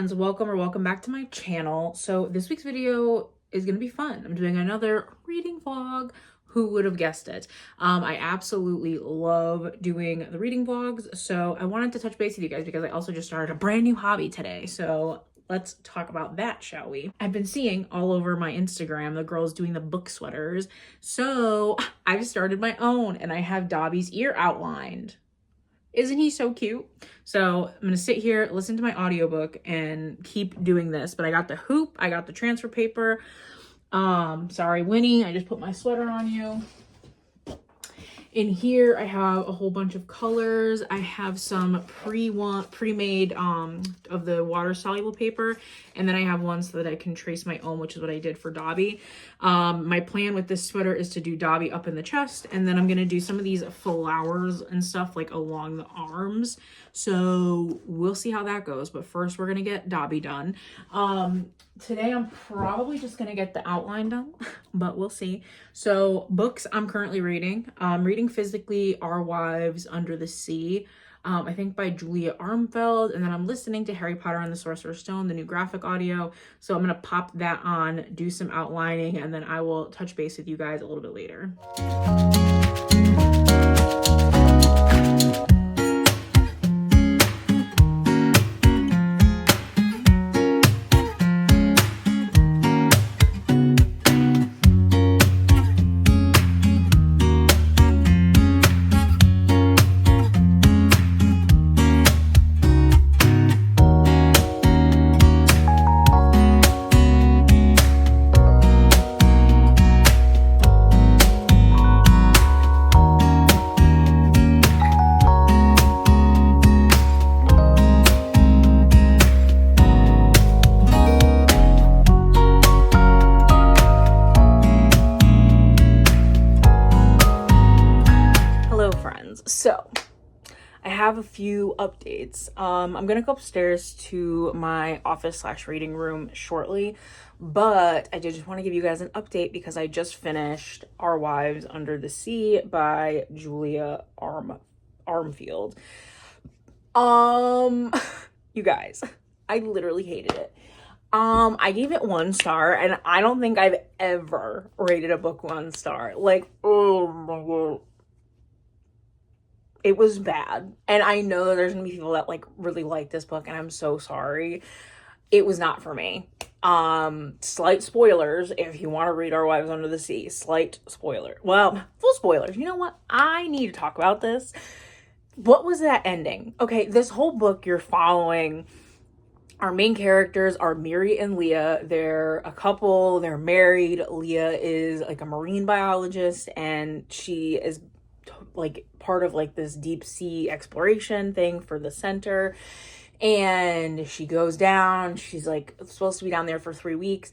friends, welcome back to my channel. So this week's video is gonna be fun. I'm doing another reading vlog. Who would have guessed it? I absolutely love doing the reading vlogs, so I wanted to touch base with you guys because I also just started a brand new hobby today. So let's talk about that, shall we? I've been seeing all over my Instagram the girls doing the book sweaters, so I've started my own and I have Dobby's ear outlined. Isn't he so cute? So I'm gonna sit here, listen to my audiobook, and keep doing this. But I got the hoop, I got the transfer paper. Sorry, Winnie, I just put my sweater on you. In here, I have a whole bunch of colors. I have some pre-made of the water-soluble paper, and then I have ones so that I can trace my own, which is what I did for Dobby. My plan with this sweater is to do Dobby up in the chest, and then I'm gonna do some of these flowers and stuff like along the arms. So we'll see how that goes, but first we're gonna get Dobby done. Today I'm probably just gonna get the outline done, but we'll see. So books I'm currently reading. I'm reading physically Our Wives Under the Sea, I think by Julia Armfeld, and then I'm listening to Harry Potter and the Sorcerer's Stone, the new graphic audio. So I'm gonna pop that on, do some outlining, and then I will touch base with you guys a little bit later. So I have a few updates. I'm gonna go upstairs to my office / reading room shortly, but I did just want to give you guys an update because I just finished Our Wives Under the Sea by Julia Armfield. You guys, I literally hated it. I gave it 1 star, and I don't think I've ever rated a book 1 star. Like, oh my god. It was bad. And I know that there's gonna be people that like really like this book, and I'm so sorry. It was not for me. Slight spoilers if you want to read Our Wives Under the Sea. Slight spoiler. Well, full spoilers. You know what? I need to talk about this. What was that ending? Okay, this whole book you're following. Our main characters are Miri and Leah. They're a couple. They're married. Leah is like a marine biologist, and she is like part of like this deep sea exploration thing for the center, and she goes down. She's like supposed to be down there for 3 weeks,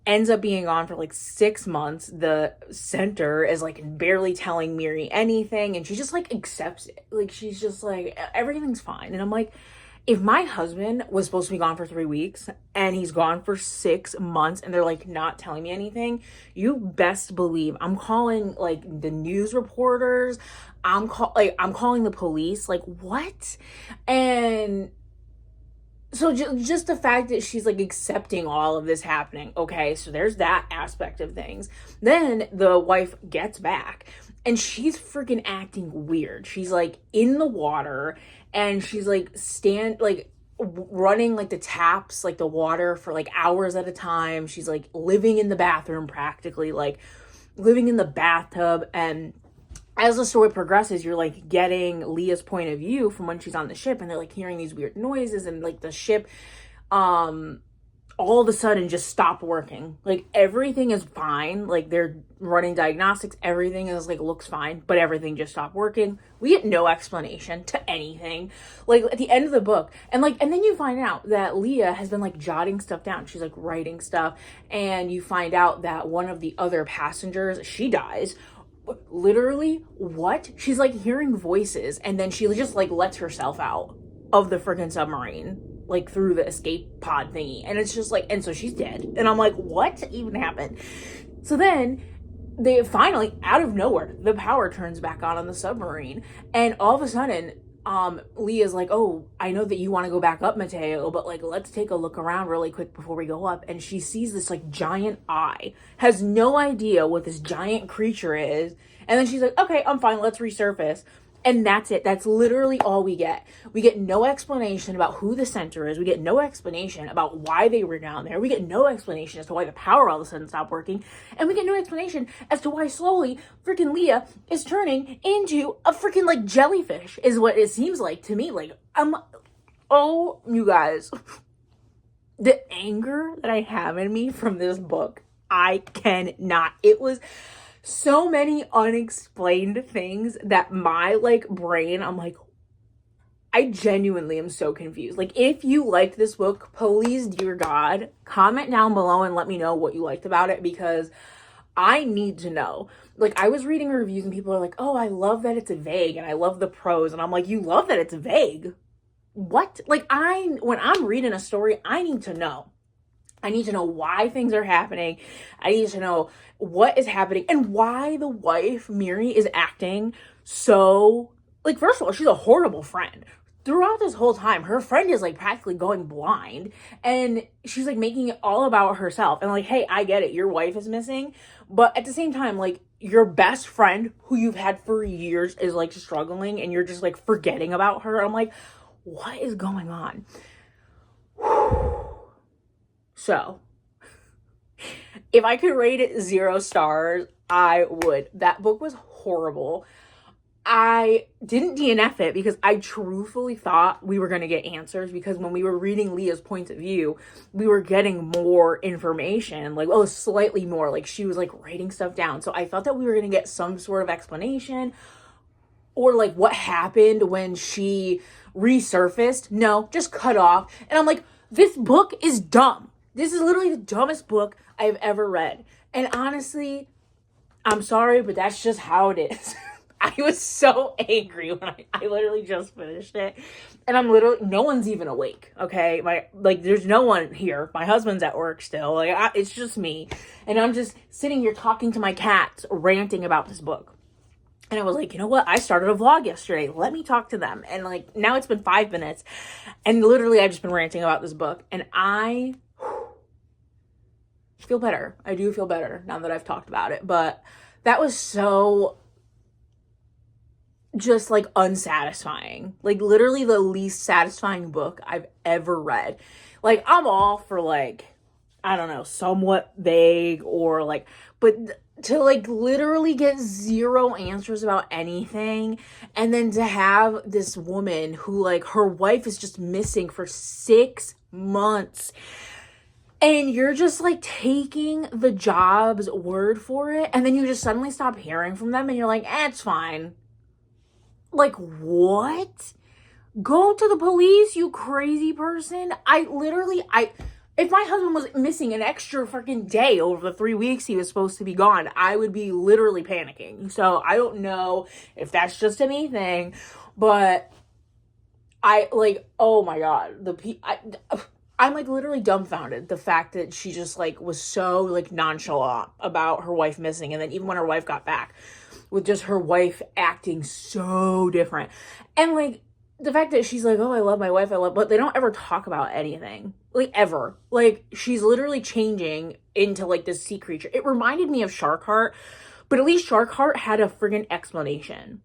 ends up being gone for like 6 months. The center is like barely telling Miri anything, and she just like accepts it. Like she's just like, everything's fine. And I'm like, if my husband was supposed to be gone for 3 weeks and he's gone for 6 months and they're like not telling me anything, you best believe I'm calling like the news reporters. I'm calling the police. Like, what? And so just the fact that she's like accepting all of this happening. Okay, so there's that aspect of things. Then the wife gets back and she's freaking acting weird. She's like in the water, and she's like running like the taps, like the water for like hours at a time. She's like living in the bathroom, practically like living in the bathtub. And as the story progresses, you're like getting Leah's point of view from when she's on the ship, and they're like hearing these weird noises, and like the ship all of a sudden just stopped working. Like everything is fine. Like they're running diagnostics. Everything is like looks fine, but everything just stopped working. We get no explanation to anything. Like at the end of the book, and then you find out that Leah has been like jotting stuff down. She's like writing stuff, and you find out that one of the other passengers, she dies. Literally, what? She's like hearing voices, and then she just like lets herself out of the freaking submarine, like through the escape pod thingy. And it's just like, and so she's dead. And I'm like, what even happened? So then they finally, out of nowhere, the power turns back on the submarine, and all of a sudden Leah's like, oh, I know that you want to go back up, Mateo, but like, let's take a look around really quick before we go up. And she sees this like giant eye, has no idea what this giant creature is. And then she's like, okay, I'm fine. Let's resurface. And that's it. That's literally all we get. We get no explanation about who the center is. We get no explanation about why they were down there. We get no explanation as to why the power all of a sudden stopped working. And we get no explanation as to why slowly freaking Leah is turning into a freaking like jellyfish is what it seems like to me. Like, oh, you guys, the anger that I have in me from this book, I cannot. It was so many unexplained things that my like brain, I'm like, I genuinely am so confused. Like, if you liked this book, please, dear God, comment down below and let me know what you liked about it, because I need to know. Like, I was reading reviews and people are like, oh, I love that it's vague and I love the prose. And I'm like, you love that it's vague? What? Like, when I'm reading a story, I need to know. I need to know why things are happening. I need to know what is happening and why the wife, Miri, is acting so, like, first of all, she's a horrible friend. Throughout this whole time, her friend is, like, practically going blind, and she's, like, making it all about herself. And, like, hey, I get it. Your wife is missing. But at the same time, like, your best friend, who you've had for years, is, like, struggling, and you're just, like, forgetting about her. I'm like, what is going on? So, if I could rate it 0 stars, I would. That book was horrible. I didn't DNF it because I truthfully thought we were going to get answers, because when we were reading Leah's point of view, we were getting more information, like, oh, slightly more. Like, she was, like, writing stuff down. So I thought that we were going to get some sort of explanation, or, like, what happened when she resurfaced. No, just cut off. And I'm like, this book is dumb. This is literally the dumbest book I've ever read. And honestly, I'm sorry, but that's just how it is. I was so angry when I literally just finished it. And I'm literally, no one's even awake, okay? There's no one here. My husband's at work still. Like, it's just me. And I'm just sitting here talking to my cats, ranting about this book. And I was like, you know what? I started a vlog yesterday. Let me talk to them. And, like, now it's been 5 minutes. And literally, I've just been ranting about this book. And I feel better. I do feel better now that I've talked about it. But that was so just, like, unsatisfying. Like, literally the least satisfying book I've ever read. Like, I'm all for, like, I don't know, somewhat vague, or, like, but to, like, literally get 0 answers about anything, and then to have this woman who, like, her wife is just missing for 6 months, and you're just, like, taking the job's word for it, and then you just suddenly stop hearing from them, and you're like, it's fine. Like, what? Go to the police, you crazy person. If my husband was missing an extra freaking day over the 3 weeks he was supposed to be gone, I would be literally panicking. So I don't know if that's just a me thing, but oh my God, I'm, like, literally dumbfounded. The fact that she just, like, was so, like, nonchalant about her wife missing. And then even when her wife got back, with just her wife acting so different. And, like, the fact that she's like, oh, I love my wife, but they don't ever talk about anything. Like, ever. Like, she's literally changing into, like, this sea creature. It reminded me of Sharkheart, but at least Sharkheart had a friggin' explanation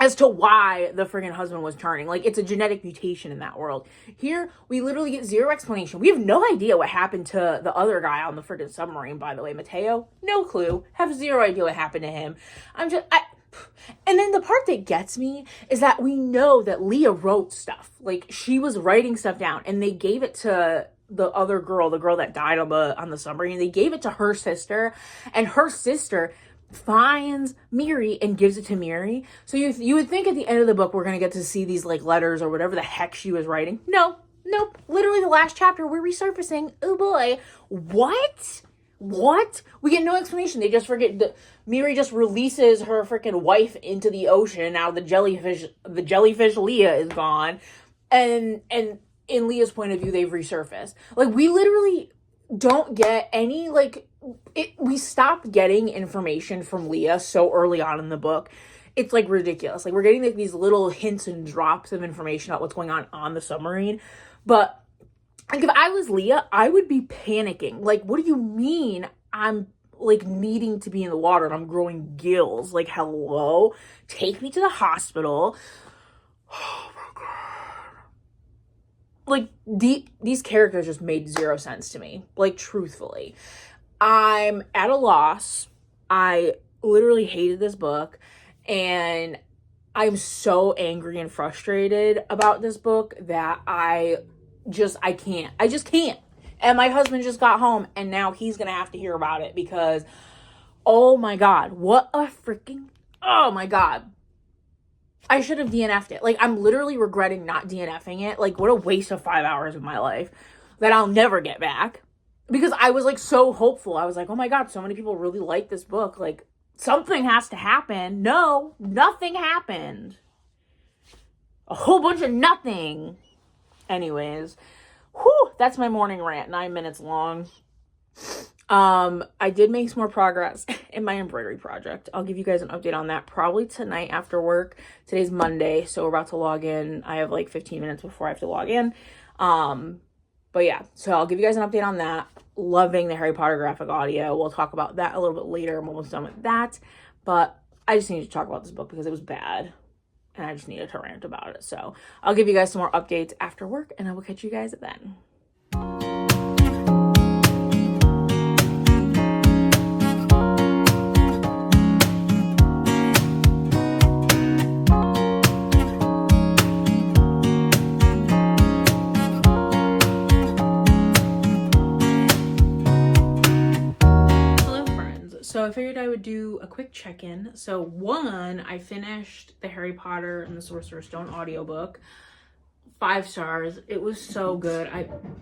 as to why the friggin' husband was turning. Like, it's a genetic mutation in that world. Here, we literally get 0 explanation. We have no idea what happened to the other guy on the friggin' submarine, by the way. Mateo, no clue. Have 0 idea what happened to him. And then the part that gets me is that we know that Leah wrote stuff. Like, she was writing stuff down, and they gave it to the other girl, the girl that died on the submarine. They gave it to her sister, and her sister finds Miri and gives it to Miri. So you would think at the end of the book we're gonna get to see these, like, letters or whatever the heck she was writing. Nope. Literally the last chapter, we're resurfacing. Oh boy. What? We get no explanation. They just forget. Miri just releases her freaking wife into the ocean. Now the jellyfish Leah is gone, and in Leah's point of view, they've resurfaced. Like, we literally don't get any, like, we stopped getting information from Leah so early on in the book. it's like ridiculous. Like we're getting like these little hints and drops of information about what's going on the submarine. But like if I was Leah, I would be panicking. Like, what do you mean I'm like needing to be in the water and I'm growing gills? Like, hello? Take me to the hospital. Oh my God. Like these characters just made zero sense to me. Like, truthfully. I'm at a loss. I literally hated this book, and I'm so angry and frustrated about this book that I just can't. And my husband just got home, and now he's gonna have to hear about it because, oh my God, oh my God. I should have DNF'd it. Like, I'm literally regretting not DNFing it. Like, what a waste of 5 hours of my life that I'll never get back. Because I was like so hopeful. I was like, oh my God, so many people really like this book. Like, something has to happen. No, nothing happened. A whole bunch of nothing. Anyways, that's my morning rant, 9 minutes long. I did make some more progress in my embroidery project. I'll give you guys an update on that probably tonight after work. Today's Monday, so we're about to log in. I have like 15 minutes before I have to log in. But yeah, so I'll give you guys an update on that. Loving the Harry Potter graphic audio. We'll talk about that a little bit later. I'm almost done with that. But I just needed to talk about this book because it was bad. And I just needed to rant about it. So I'll give you guys some more updates after work, and I will catch you guys then. So I figured I would do a quick check-in. So one, I finished the Harry Potter and the Sorcerer's Stone audiobook. 5 stars. It was so good.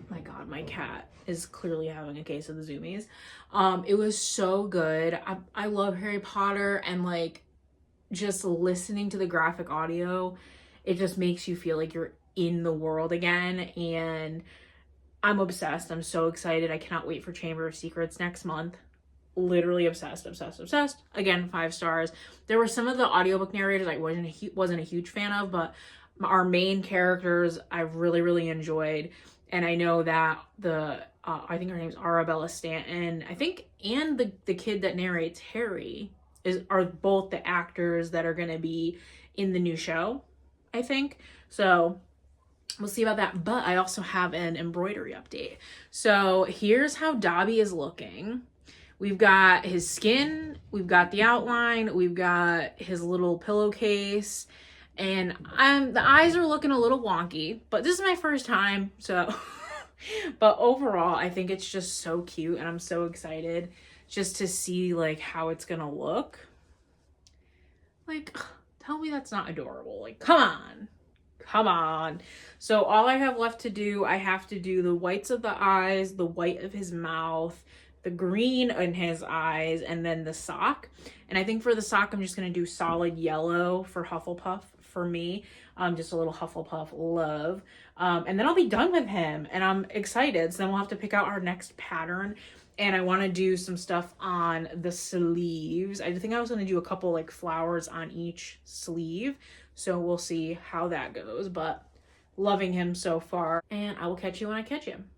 My God, my cat is clearly having a case of the zoomies. It was so good. I love Harry Potter, and like just listening to the graphic audio, it just makes you feel like you're in the world again. And I'm obsessed. I'm so excited. I cannot wait for Chamber of Secrets next month. Literally obsessed. Again, 5 stars. There were some of the audiobook narrators I wasn't a huge fan of, but our main characters I really enjoyed. And I know that I think her name's Arabella Stanton, I think, and the kid that narrates Harry are both the actors that are going to be in the new show, I think. So we'll see about that. But I also have an embroidery update. So here's how Dobby is looking. We've got his skin, we've got the outline, we've got his little pillowcase, and the eyes are looking a little wonky, but this is my first time, so, but overall, I think it's just so cute, and I'm so excited just to see, like, how it's gonna look. Like, tell me that's not adorable. Like, come on. So all I have left to do, I have to do the whites of the eyes, the white of his mouth, the green in his eyes, and then the sock. And I think for the sock, I'm just going to do solid yellow for Hufflepuff for me. Just a little Hufflepuff love. And then I'll be done with him, and I'm excited. So then we'll have to pick out our next pattern. And I want to do some stuff on the sleeves. I think I was going to do a couple like flowers on each sleeve. So we'll see how that goes. But loving him so far. And I will catch you when I catch him.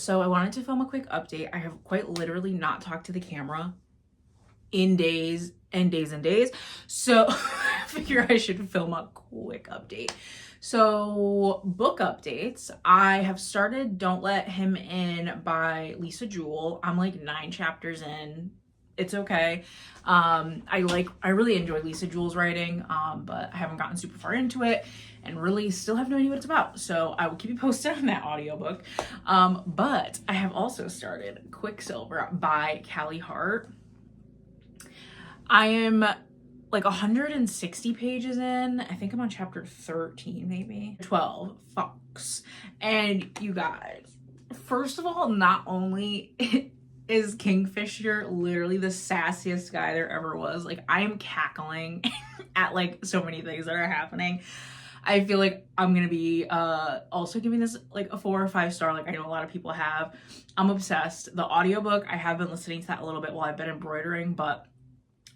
so I wanted to film a quick update. I have quite literally not talked to the camera in days and days and days. So I figure I should film a quick update. So book updates. I have started Don't Let Him In by Lisa Jewell. I'm like 9 chapters in. It's okay. I really enjoy Lisa Jewell's writing, but I haven't gotten super far into it and really still have no idea what it's about. So I will keep you posted on that audiobook. But I have also started Quicksilver by Callie Hart. I am like 160 pages in. I think I'm on chapter 13, maybe 12. Fox. And you guys, first of all, not only is Kingfisher literally the sassiest guy there ever was. Like, I am cackling at like so many things that are happening. I feel like I'm gonna be also giving this like a 4 or 5 star, like I know a lot of people have. I'm obsessed. The audiobook, I have been listening to that a little bit while I've been embroidering, but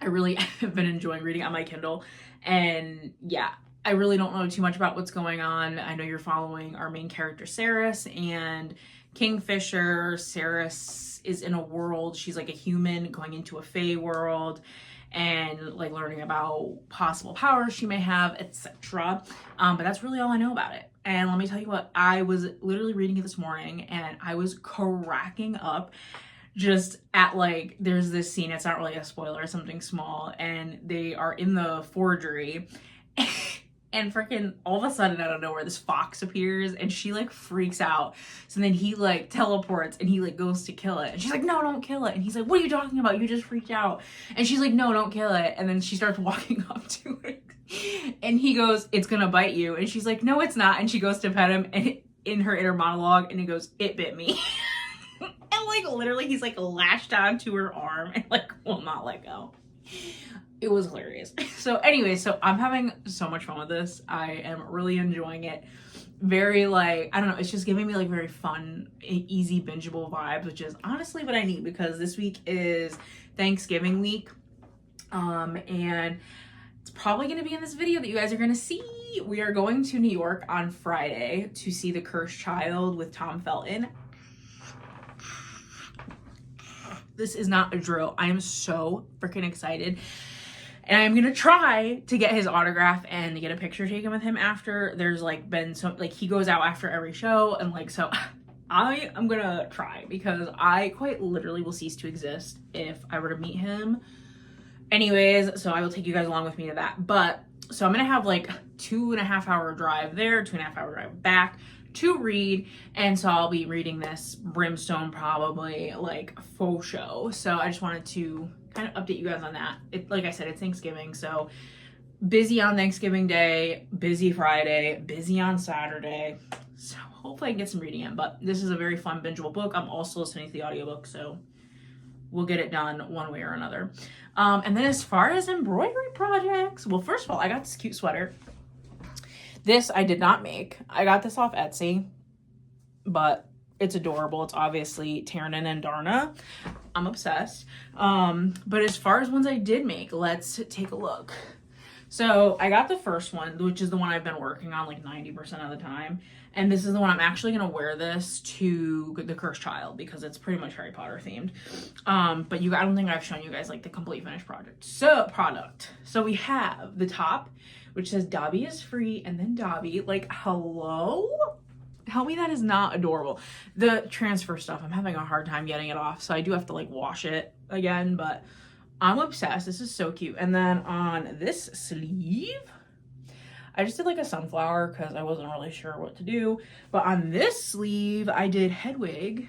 I really have been enjoying reading on my Kindle. And yeah, I really don't know too much about what's going on. I know you're following our main character, Saris, and Kingfisher. Saris is in a world, she's like a human going into a fae world and like learning about possible powers she may have, etc. But that's really all I know about it. And let me tell you what, I was literally reading it this morning and I was cracking up just at like, there's this scene, it's not really a spoiler, it's something small, and they are in the forgery and freaking all of a sudden out of nowhere this fox appears and she like freaks out. So then he like teleports and he like goes to kill it and she's like, no, don't kill it. And he's like, what are you talking about, you just freaked out. And she's like, no, don't kill it. And then she starts walking up to it and he goes, it's gonna bite you. And she's like, no, it's not. And she goes to pet him and in her inner monologue, and he goes, it bit me. And like literally he's like lashed onto her arm and like will not let go. It was hilarious. So anyway, so I'm having so much fun with this. I am really enjoying it. Very like, I don't know, it's just giving me like very fun, easy, bingeable vibes, which is honestly what I need because this week is Thanksgiving week. And it's probably going to be in this video that you guys are going to see. We are going to New York on Friday to see The Cursed Child with Tom Felton. This is not a drill. I am so freaking excited. And I'm gonna try to get his autograph and get a picture taken with him after. There's like been so, like he goes out after every show and like, so I am gonna try because I quite literally will cease to exist if I were to meet him. Anyways, so I will take you guys along with me to that. But so I'm gonna have like 2.5 hour drive there, 2.5 hour drive back to read, and so I'll be reading this Brimstone probably like faux show. So I just wanted to kind of update you guys on that. It, like I said, it's Thanksgiving, so busy on Thanksgiving Day, busy Friday, busy on Saturday. So hopefully I can get some reading in, but this is a very fun bingeable book. I'm also listening to the audiobook, so we'll get it done one way or another. And then as far as embroidery projects, well, first of all, I got this cute sweater. This I did not make. I got this off Etsy, but it's adorable. It's obviously Tiernan and Darna. I'm obsessed. But as far as ones I did make, let's take a look. So I got the first one, which is the one I've been working on like 90% of the time. And this is the one I'm actually going to wear this to The Cursed Child because it's pretty much Harry Potter themed. But I don't think I've shown you guys like the complete finished product. So we have the top, which says Dobby is free, and then Dobby, like, hello? Tell me that is not adorable. The transfer stuff, I'm having a hard time getting it off, so I do have to like wash it again, but I'm obsessed. This is so cute. And then on this sleeve, I just did like a sunflower because I wasn't really sure what to do. But on this sleeve, I did Hedwig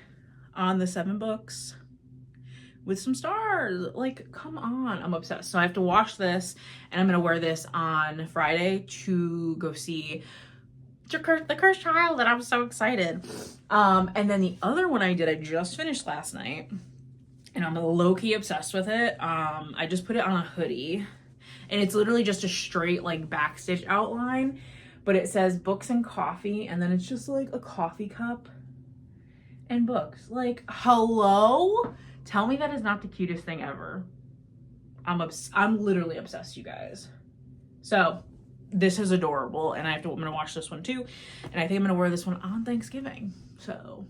on the 7 books with some stars. Like, come on, I'm obsessed. So I have to wash this, and I'm gonna wear this on Friday to go see The Cursed Child, and I'm so excited. And then the other one I just finished last night, and I'm low-key obsessed with it. I just put it on a hoodie, and it's literally just a straight like backstitch outline, but it says books and coffee, and then it's just like a coffee cup and books. Like, hello? Tell me that is not the cutest thing ever. I'm literally obsessed, you guys. So this is adorable, and I'm gonna watch this one too, and I think I'm gonna wear this one on Thanksgiving. So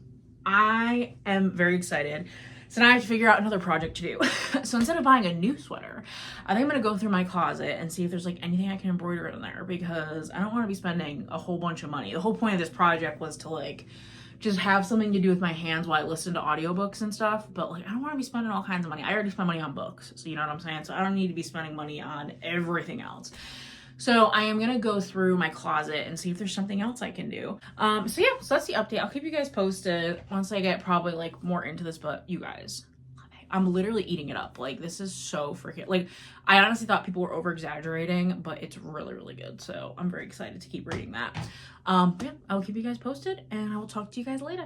I am very excited. So now I have to figure out another project to do. So instead of buying a new sweater, I think I'm gonna go through my closet and see if there's like anything I can embroider in there, because I don't want to be spending a whole bunch of money. The whole point of this project was to like just have something to do with my hands while I listen to audiobooks and stuff. But like, I don't want to be spending all kinds of money. I already spend money on books, so you know what I'm saying? So I don't need to be spending money on everything else. So I am gonna go through my closet and see if there's something else I can do. So yeah, so that's the update. I'll keep you guys posted once I get probably like more into this, but you guys, I'm literally eating it up. Like, this is so freaking, like, I honestly thought people were over exaggerating, but it's really, really good. So I'm very excited to keep reading that. But yeah, I'll keep you guys posted and I will talk to you guys later.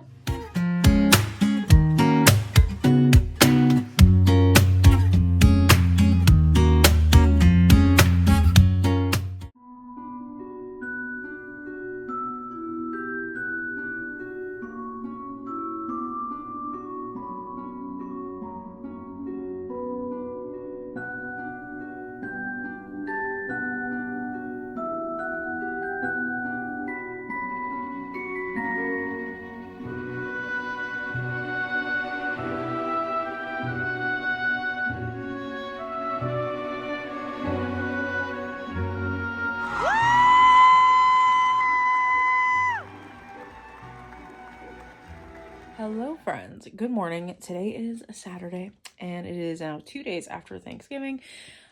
Hello friends, good morning. Today is a Saturday and it is now 2 days after Thanksgiving.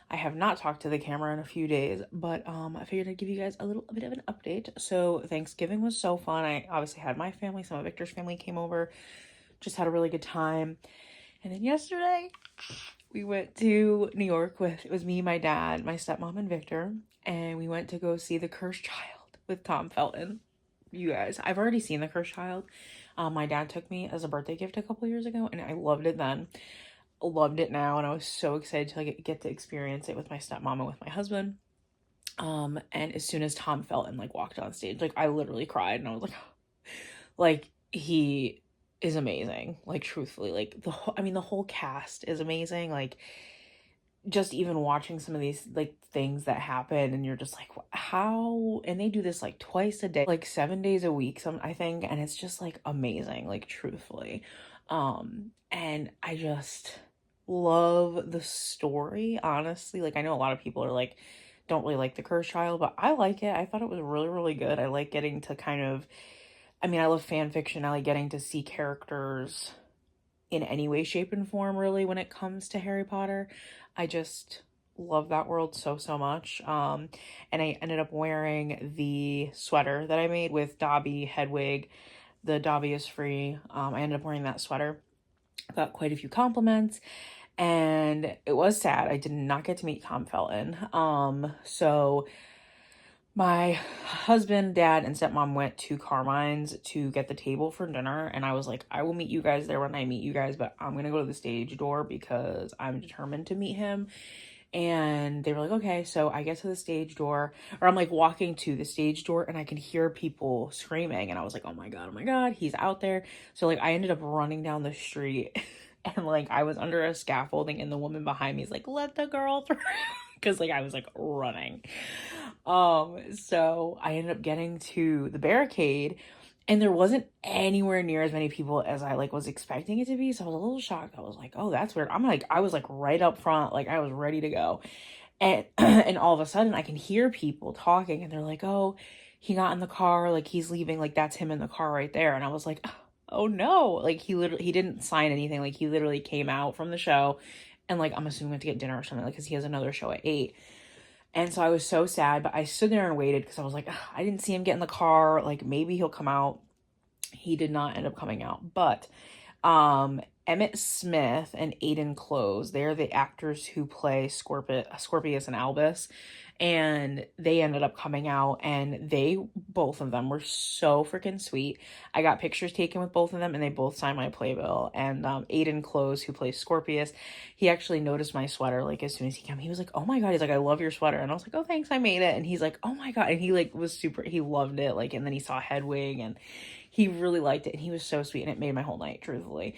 I have not talked to the camera in a few days, but I figured I'd give you guys a little bit of an update. So Thanksgiving was so fun. I obviously had my family, some of Victor's family came over, just had a really good time. And then yesterday we went to New York with, it was me, my dad, my stepmom, and Victor, and we went to go see The Cursed Child with Tom Felton. You guys, I've already seen The Cursed Child. My dad took me as a birthday gift a couple years ago, and I loved it then. Loved it now, and I was so excited to like get to experience it with my stepmom and with my husband. And as soon as Tom Felton like walked on stage, like I literally cried, and I was like he is amazing. Like truthfully, like the whole cast is amazing. Like just even watching some of these like things that happen and you're just like, how, and they do this like twice a day, like 7 days a week, I think, and it's just like amazing, like truthfully. And I just love the story, honestly. Like I know a lot of people are like don't really like The Cursed Child, but I like it. I thought it was really, really good. I like getting to kind of, I mean, I love fan fiction. I like getting to see characters in any way, shape, and form, really, when it comes to Harry Potter. I just love that world so, so much. And I ended up wearing the sweater that I made with Dobby Hedwig. The Dobby is free. I ended up wearing that sweater. Got quite a few compliments. And it was sad. I did not get to meet Tom Felton. So my husband, dad, and stepmom went to Carmine's to get the table for dinner, and I was like, I will meet you guys there when I meet you guys, but I'm gonna go to the stage door because I'm determined to meet him. And they were like, okay. So I get to the stage door, or I'm like walking to the stage door, and I can hear people screaming, and I was like, oh my god, he's out there. So like I ended up running down the street and like I was under a scaffolding, and the woman behind me is like, let the girl through, because like I was like running. So I ended up getting to the barricade, and there wasn't anywhere near as many people as I like was expecting it to be. So I was a little shocked. I was like, oh, that's weird. I was like right up front, like I was ready to go. And and all of a sudden I can hear people talking, and they're like, oh, he got in the car, like he's leaving, like that's him in the car right there. And I was like, oh no, like he didn't sign anything. Like he literally came out from the show, and like I'm assuming to get dinner or something, like because he has another show at 8. And so I was so sad, but I stood there and waited because I was like, I didn't see him get in the car. Like maybe he'll come out. He did not end up coming out. But Emmett Smith and Aidan Close, they're the actors who play Scorpius and Albus. And they ended up coming out, and both of them were so freaking sweet. I got pictures taken with both of them, and they both signed my playbill. And Aidan Close, who plays Scorpius, he actually noticed my sweater, like, as soon as he came. He was like, oh my god, he's like, I love your sweater. And I was like, oh, thanks, I made it. And he's like, oh my god. And he, like, he loved it, like, and then he saw Hedwig, and he really liked it, and he was so sweet, and it made my whole night, truthfully.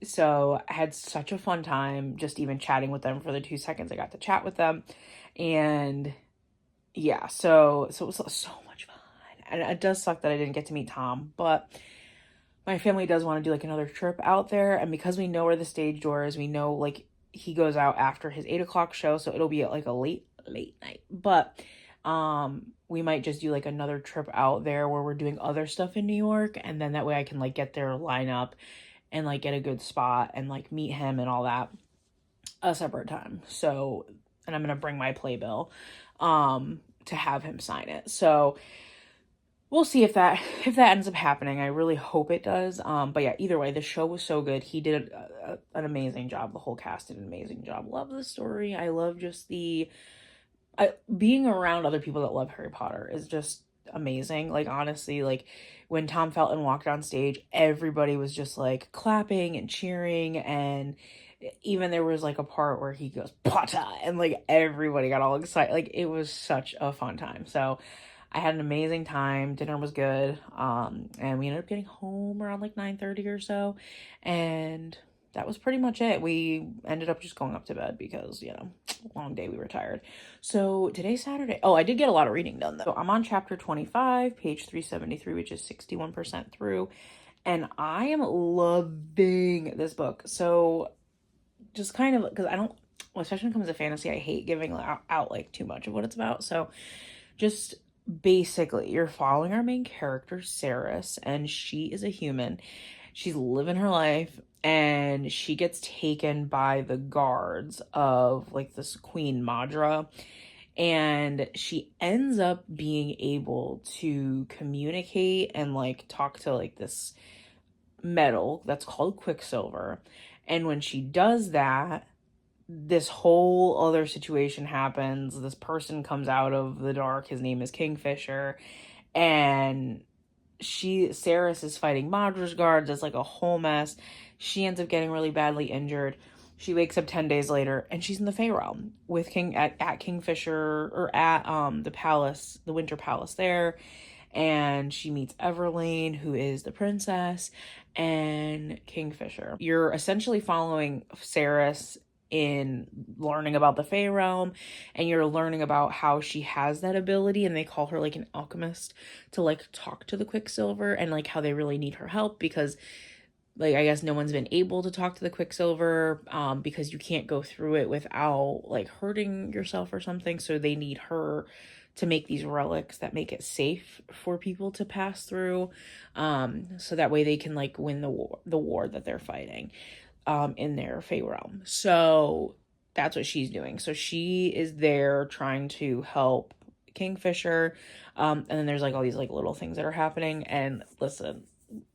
So I had such a fun time just even chatting with them for the 2 seconds I got to chat with them. And yeah, so it was so much fun. And it does suck that I didn't get to meet Tom, but my family does want to do like another trip out there, and because we know where the stage door is, we know like he goes out after his 8 o'clock show, so it'll be at like a late night. But we might just do like another trip out there where we're doing other stuff in New York, and then that way I can like get their lineup and like get a good spot and like meet him and all that a separate time. So, and I'm gonna bring my playbill to have him sign it. So we'll see if that ends up happening. I really hope it does. But yeah, either way, the show was so good. He did an amazing job. The whole cast did an amazing job. Love the story. I love just being around other people that love Harry Potter is just amazing. Like, honestly, like when Tom Felton walked on stage, everybody was just like clapping and cheering, and even there was like a part where he goes Potter, and like everybody got all excited. Like, it was such a fun time. So I had an amazing time. Dinner was good. And we ended up getting home around like 9:30 or so, and that was pretty much it. We ended up just going up to bed because, you know, long day, we were tired. So today's Saturday. Oh, I did get a lot of reading done though. So I'm on chapter 25, page 373, which is 61% through, and I am loving this book. So just kind of, because I don't, well, especially when it comes to fantasy, I hate giving out like too much of what it's about. So just basically, you're following our main character, Saris, and she is a human. She's living her life, and she gets taken by the guards of like this Queen Madra, and she ends up being able to communicate and like talk to like this metal that's called quicksilver. And when she does that, this whole other situation happens. This person comes out of the dark. His name is Kingfisher, and Saris is fighting Madra's guards. It's like a whole mess. She ends up getting really badly injured. She wakes up 10 days later, and she's in the Fey realm with at Kingfisher, or at the palace, the Winter Palace there. And she meets Everlane, who is the princess, and Kingfisher. You're essentially following Saris in learning about the Fey realm, and you're learning about how she has that ability, and they call her like an alchemist, to like talk to the Quicksilver, and like how they really need her help because like I guess no one's been able to talk to the Quicksilver because you can't go through it without like hurting yourself or something. So they need her to make these relics that make it safe for people to pass through, so that way they can like win the war that they're fighting in their Fey realm. So that's what she's doing. So she is there trying to help Kingfisher, and then there's like all these like little things that are happening. And listen,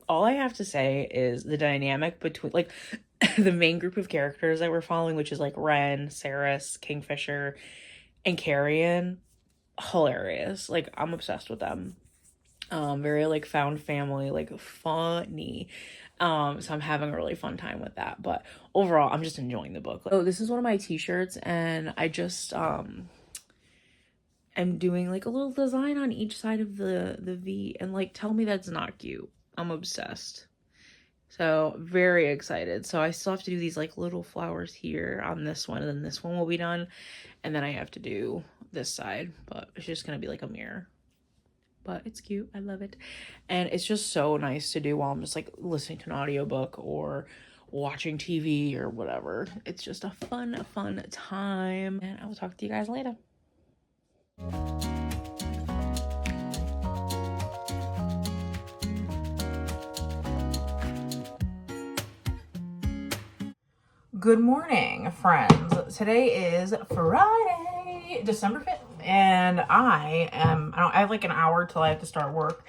all I have to say is the dynamic between like the main group of characters that we're following, which is like Ren, Saris, Kingfisher, and Carrion, hilarious. Like, I'm obsessed with them. Very like found family, like funny. So I'm having a really fun time with that. But overall, I'm just enjoying the book. Oh, this is one of my t-shirts, and I just am doing like a little design on each side of the V, and like tell me that's not cute. I'm obsessed. So very excited. So I still have to do these like little flowers here on this one, and then this one will be done, and then I have to do this side, but it's just gonna be like a mirror. But it's cute. I love it. And it's just so nice to do while I'm just like listening to an audiobook or watching TV or whatever. It's just a fun time. And I will talk to you guys later. Good morning, friends. Today is Friday, December 5th. And I have like an hour till I have to start work,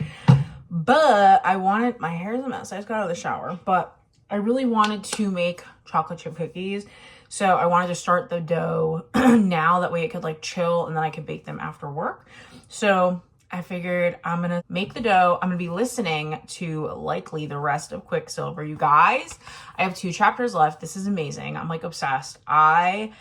but my hair is a mess. I just got out of the shower, but I really wanted to make chocolate chip cookies. So I wanted to start the dough now, that way it could like chill, and then I could bake them after work. So I figured I'm going to make the dough. I'm going to be listening to likely the rest of Quicksilver. You guys, I have 2 chapters left. This is amazing. I'm like obsessed. I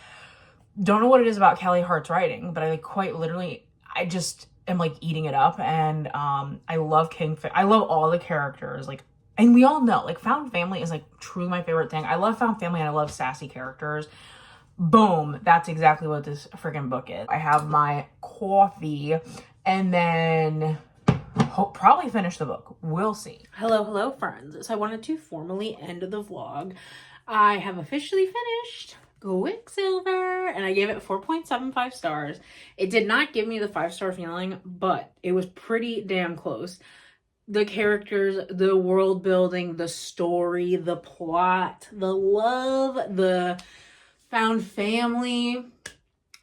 don't know what it is about Kelly Hart's writing, but I like quite literally, I just am like eating it up. And I love Kingfish. I love all the characters. Like, and we all know like found family is like truly my favorite thing. I love found family, and I love sassy characters. Boom. That's exactly what this freaking book is. I have my coffee, and then probably finish the book. We'll see. Hello, friends. So I wanted to formally end the vlog. I have officially finished Quicksilver, and I gave it 4.75 stars. It did not give me the 5-star feeling, but it was pretty damn close. The characters, the world building, the story, the plot, the love, the found family,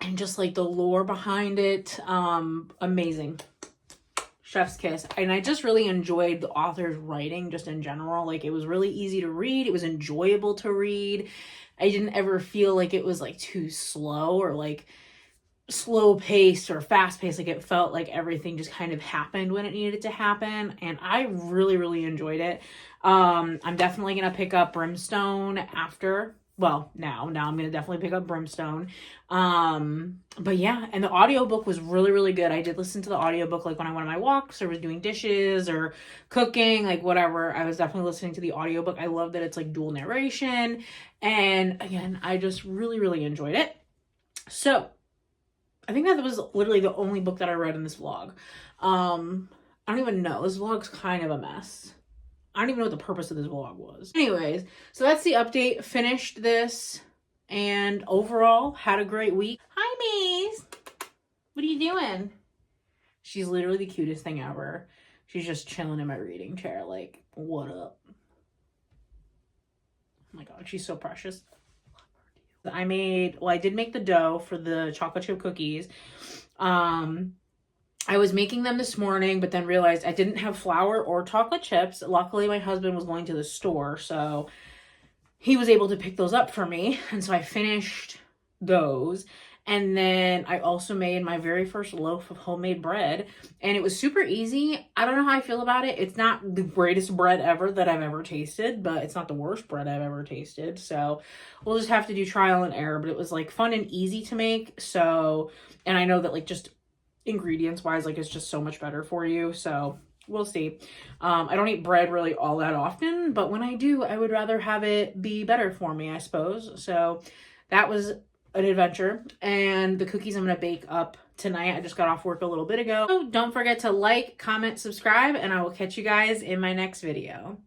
and just like the lore behind it. Amazing. Chef's kiss. And I just really enjoyed the author's writing just in general. Like, it was really easy to read. It was enjoyable to read. I didn't ever feel like it was like too slow or like slow paced or fast paced. Like, it felt like everything just kind of happened when it needed to happen. And I really, really enjoyed it. I'm definitely going to pick up Brimstone after. Well, now I'm going to definitely pick up Brimstone. But yeah, and the audiobook was really, really good. I did listen to the audiobook like when I went on my walks or was doing dishes or cooking, like whatever. I was definitely listening to the audiobook. I love that it's like dual narration. And again, I just really, really enjoyed it. So I think that was literally the only book that I read in this vlog. I don't even know. This vlog's kind of a mess. I don't even know what the purpose of this vlog was. Anyways, so that's the update. Finished this and overall had a great week. Hi, Maze. What are you doing? She's literally the cutest thing ever. She's just chilling in my reading chair like, what up? Oh my God, she's so precious. I did make the dough for the chocolate chip cookies. I was making them this morning, but then realized I didn't have flour or chocolate chips. Luckily, my husband was going to the store, so he was able to pick those up for me. And so I finished those. And then I also made my very first loaf of homemade bread, and it was super easy. I don't know how I feel about it. It's not the greatest bread ever that I've ever tasted, but it's not the worst bread I've ever tasted. So we'll just have to do trial and error, but it was like fun and easy to make. So, and I know that like just ingredients wise, like it's just so much better for you. So we'll see. I don't eat bread really all that often, but when I do, I would rather have it be better for me, I suppose. So that was an adventure. And the cookies I'm going to bake up tonight. I just got off work a little bit ago. So don't forget to like, comment, subscribe, and I will catch you guys in my next video.